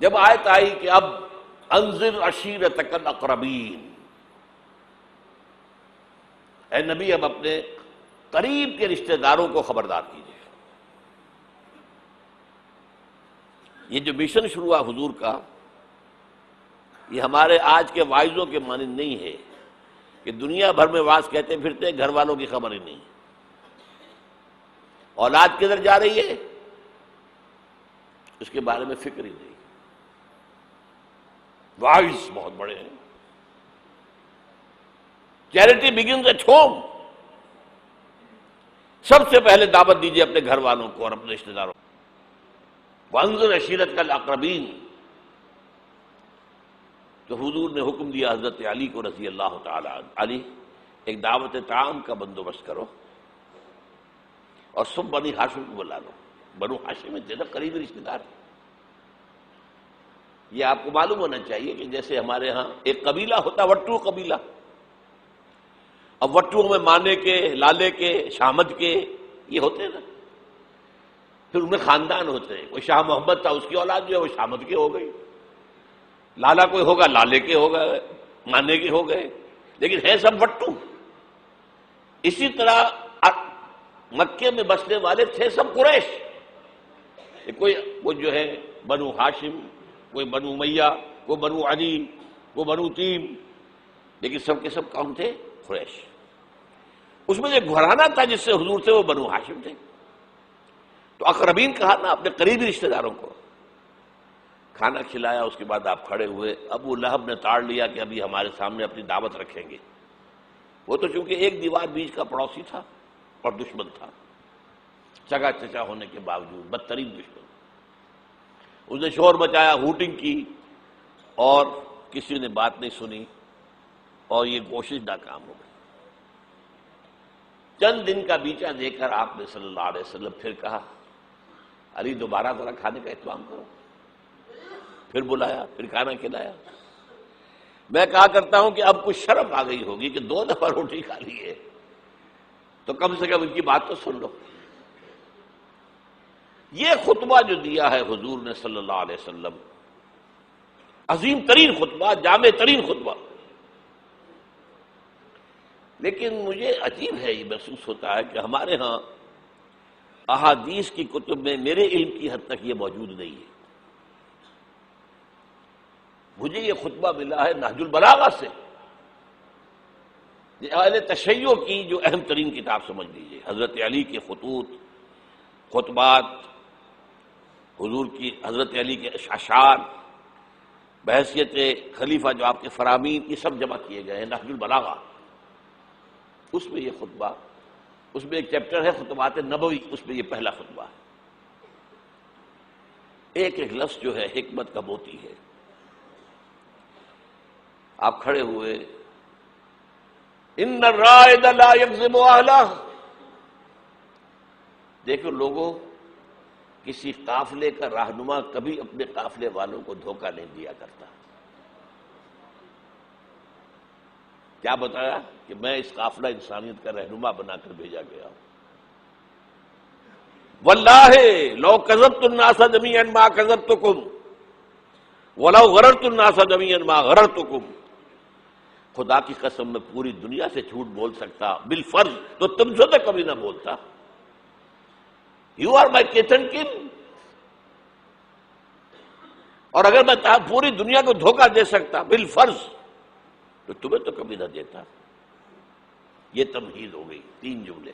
جب آیت آئی کہ اب انذر عشیرتک الاقربین، اے نبی اب اپنے قریب کے رشتہ داروں کو خبردار کیجیے۔ یہ جو مشن شروع ہوا حضور کا، یہ ہمارے آج کے واعظوں کے مانند نہیں ہے کہ دنیا بھر میں واعظ کہتے پھرتے گھر والوں کی خبر ہی نہیں، اولاد کدھر جا رہی ہے اس کے بارے میں فکر ہی نہیں۔ واعظ بہت بڑے ہیں، چیریٹی بگنز ایٹ ہوم، سب سے پہلے دعوت دیجیے اپنے گھر والوں کو اور اپنے رشتہ داروں کو۔ وانذر عشیرتک الاقربین، تو حضور نے حکم دیا حضرت علی کو رضی اللہ تعالی عنہ، علی ایک دعوت طعام کا بندوبست کرو اور سب بنی ہاشم کو بلا لو۔ بنو ہاشم میں زیادہ قریبی رشتہ دار، یہ آپ کو معلوم ہونا چاہیے کہ جیسے ہمارے ہاں ایک قبیلہ ہوتا ہے وٹو قبیلہ، اب وٹو میں مانے کے، لالے کے، شامد کے یہ ہوتے ہیں نا، پھر ان میں خاندان ہوتے ہیں، کوئی شاہ محمد تھا اس کی اولاد جو ہے وہ شامد کے ہو گئی، لالا کوئی ہوگا لالے کے ہو گئے، مانے کے ہو گئے، لیکن ہے سب وٹو۔ اسی طرح مکے میں بسنے والے تھے سب قریش، کوئی جو ہے بنو ہاشم، کوئی بنو امیہ، کوئی بنو عدی، کوئی بنو تیم، لیکن سب کے سب کون تھے؟ قریش۔ اس میں جو گھرانہ تھا جس سے حضور تھے وہ بنو ہاشم تھے، تو اقربین کہا نا اپنے قریبی رشتہ داروں کو۔ کھانا کھلایا، اس کے بعد آپ کھڑے ہوئے، ابو لہب نے تاڑ لیا کہ ابھی ہمارے سامنے اپنی دعوت رکھیں گے، وہ تو چونکہ ایک دیوار بیچ کا پڑوسی تھا اور دشمن تھا، چگا چچا ہونے کے باوجود بدترین دشمن۔ اس نے شور مچایا، ہوٹنگ کی، اور کسی نے بات نہیں سنی اور یہ کوشش ناکام ہو گئی۔ چند دن کا بیچا دے کر آپ نے صلی اللہ علیہ وسلم پھر کہا علی دوبارہ ذرا کھانے کا اہتمام کرو، پھر بلایا، پھر کھانا کھلایا۔ میں کہا کرتا ہوں کہ اب کچھ شرم آ گئی ہوگی کہ 2 دفعہ روٹی کھا لی ہے تو کم سے کم ان کی بات تو سن لو۔ یہ خطبہ جو دیا ہے حضور نے صلی اللہ علیہ وسلم، عظیم ترین خطبہ، جامع ترین خطبہ، لیکن مجھے عجیب ہے، یہ محسوس ہوتا ہے کہ ہمارے ہاں احادیث کی کتب میں میرے علم کی حد تک یہ موجود نہیں ہے۔ مجھے یہ خطبہ ملا ہے نہج البلاغہ سے، یہ اہل تشیع کی جو اہم ترین کتاب سمجھ لیجیے، حضرت علی کے خطوط، خطبات، حضور کی حضرت علی کے اشعار بحیثیت خلیفہ جو آپ کے فرامین، یہ سب جمع کیے گئے ہیں نہج البلاغہ، اس میں یہ خطبہ، اس میں ایک چیپٹر ہے خطبات نبوی، اس میں یہ پہلا خطبہ ہے۔ ایک ایک لفظ جو ہے حکمت کا موتی ہے۔ آپ کھڑے ہوئے، ان الرائد لا یکذب اہلہ، دیکھو لوگوں، کسی قافلے کا رہنما کبھی اپنے قافلے والوں کو دھوکہ نہیں دیا کرتا۔ کیا بتایا کہ میں اس قافلہ انسانیت کا رہنما بنا کر بھیجا گیا ہوں۔ واللہ لو کذبت الناس جميعا ما کذبتکم ولو غررت الناس جميعا ما غررتکم، خدا کی قسم میں پوری دنیا سے جھوٹ بول سکتا بالفرض تو تم سے تو کبھی نہ بولتا۔ You are my kith and kin, اور اگر میں پوری دنیا کو دھوکہ دے سکتا بالفرض تو تمہیں تو کبھی نہ دیتا۔ یہ تمہید ہو گئی، 3 جملے۔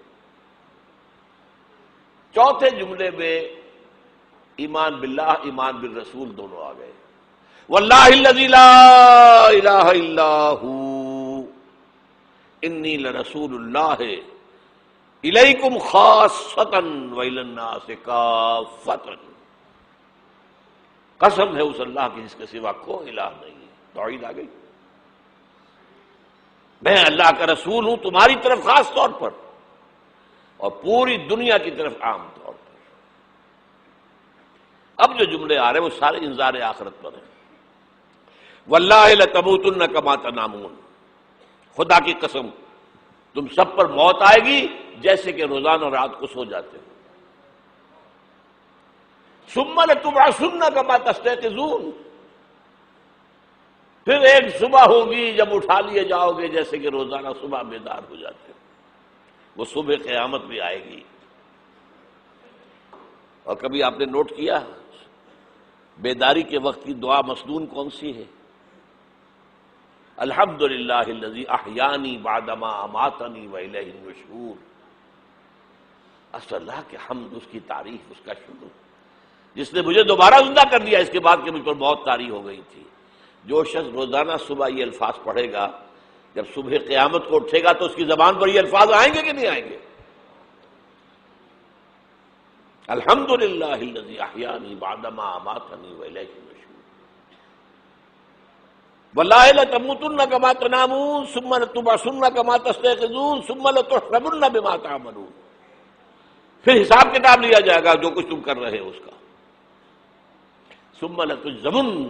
چوتھے جملے میں ایمان باللہ، ایمان بالرسول دونوں آ گئے۔ واللہ الذی لا الہ الا ہو انی لرسول اللہ الیکم خاصۃ والی الناس کافۃ، قسم ہے اس اللہ کی جس کے سوا کوئی الہ نہیں ہے۔ توحید آ گئی، میں اللہ کا رسول ہوں تمہاری طرف خاص طور پر اور پوری دنیا کی طرف عام طور پر۔ اب جو جملے آ رہے ہیں وہ سارے انذار آخرت پر ہیں۔ واللہ لتموتن کما تنامون، خدا کی قسم تم سب پر موت آئے گی جیسے کہ روزانہ رات کو سو جاتے ہو۔ ثم لتبعثن کما تستيقظون، پھر ایک صبح ہوگی جب اٹھا لیے جاؤ گے جیسے کہ روزانہ صبح بیدار ہو جاتے ہیں، وہ صبح قیامت بھی آئے گی۔ اور کبھی آپ نے نوٹ کیا بیداری کے وقت کی دعا مسنون کون سی ہے؟ الحمدللہ الذی احیانی بعدما اماتنی والیہ النشور۔ اللہ کے حمد، اس کی تعریف، اس کا شکر، جس نے مجھے دوبارہ زندہ کر دیا اس کے بعد کہ مجھ پر بہت طاری ہو گئی تھی۔ جو شخص روزانہ صبح یہ الفاظ پڑھے گا، جب صبح قیامت کو اٹھے گا تو اس کی زبان پر یہ الفاظ آئیں گے کہ نہیں آئیں گے؟ الحمدللہ الذی احیانی بعدما اماتنی والیہ النشور، واللہ لتموتن کما تنامون ثم لتبعثن کما تستيقظون ثم لتحسبن بما تعملون۔ پھر حساب کتاب لیا جائے گا جو کچھ تم کر رہے ہو اس کا۔ ثم لتجزون،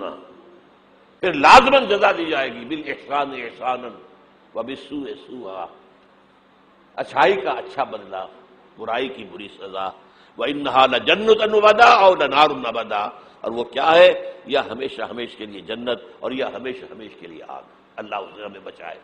پھر لازماً جزا دی جائے گی، بالاحسان احسانا وبالسوء سوءا، اچھائی کا اچھا بدلہ، برائی کی بری سزا۔ وَإِنَّهَا لَجَنَّةٌ وَبَدَا أَوْ لَنَارٌ وَبَدَا، اور وہ کیا ہے؟ یا ہمیشہ ہمیش کے لیے جنت اور یا ہمیشہ ہمیش کے لیے آگ۔ اللہ اس سے ہمیں بچائے۔